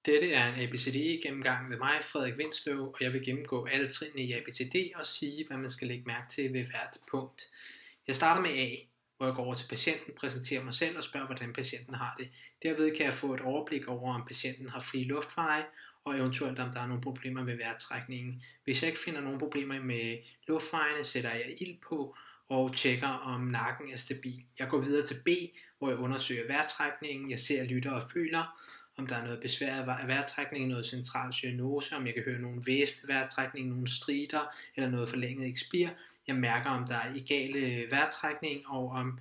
Dette er en ABCDE-gennemgang med mig, Frederik Vinsløv, og jeg vil gennemgå alle trinene i ABCD og sige, hvad man skal lægge mærke til ved hvert punkt. Jeg starter med A, hvor jeg går over til patienten, præsenterer mig selv og spørger, hvordan patienten har det. Derved kan jeg få et overblik over, om patienten har fri luftveje, og eventuelt om der er nogle problemer med vejrtrækningen. Hvis jeg ikke finder nogle problemer med luftvejene, sætter jeg ild på og tjekker, om nakken er stabil. Jeg går videre til B, hvor jeg undersøger vejrtrækningen. Jeg ser, lytter og føler, om der er noget besvær af vejrtrækning, noget central cyanose, om jeg kan høre nogle væsende vejrtrækning, nogle strider eller noget forlænget ekspir. Jeg mærker, om der er egale vejrtrækning, og om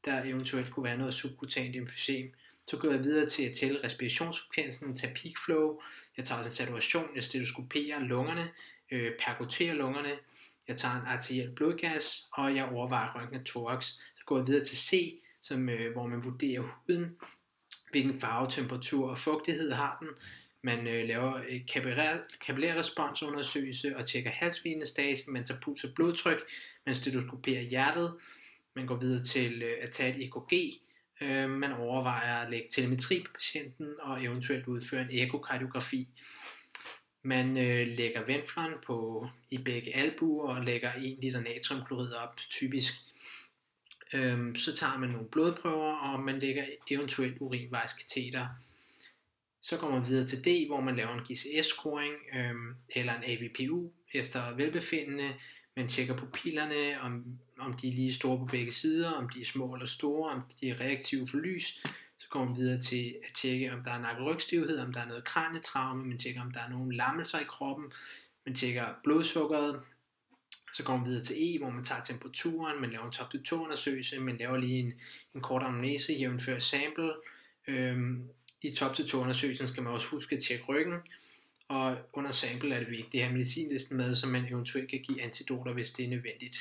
der eventuelt kunne være noget subkutant emfysem. Så går jeg videre til at tælle respirationsfrekvensen, tage peak flow. Jeg tager også en saturation, jeg stetoskoperer lungerne, perkuterer lungerne. Jeg tager en arteriel blodgas, og jeg overvejer røntgen af thorax. Så går jeg videre til C, hvor man vurderer huden, hvilken farve, temperatur og fugtighed har den. Man laver kapillærresponsundersøgelse og tjekker halsvinestasen, man tager puls og blodtryk, man stetoskoperer hjertet, man går videre til at tage et EKG, man overvejer at lægge telemetri på patienten og eventuelt udføre en ekokardiografi. Man lægger venflon i begge albuer og lægger 1 liter natriumklorid op, typisk. Så tager man nogle blodprøver, og man lægger eventuelt urinvejskateter. Så går man videre til D, hvor man laver en GCS-scoring eller en AVPU efter velbefindende. Man tjekker pupillerne, om de er lige store på begge sider, om de er små eller store, om de er reaktive for lys. Så går man videre til at tjekke, om der er nakke-rygstivhed, om der er noget kranietraume. Man tjekker, om der er nogle lammelser i kroppen. Man tjekker blodsukkeret. Så går man videre til E, hvor man tager temperaturen, man laver en top-to-toe-undersøgelse, man laver lige en kort anamnese, jævnfører sample. I top-to-toe-undersøgelsen skal man også huske at tjekke ryggen, og under sample er det vigtigt at have medicinlisten med, så man eventuelt kan give antidoter, hvis det er nødvendigt.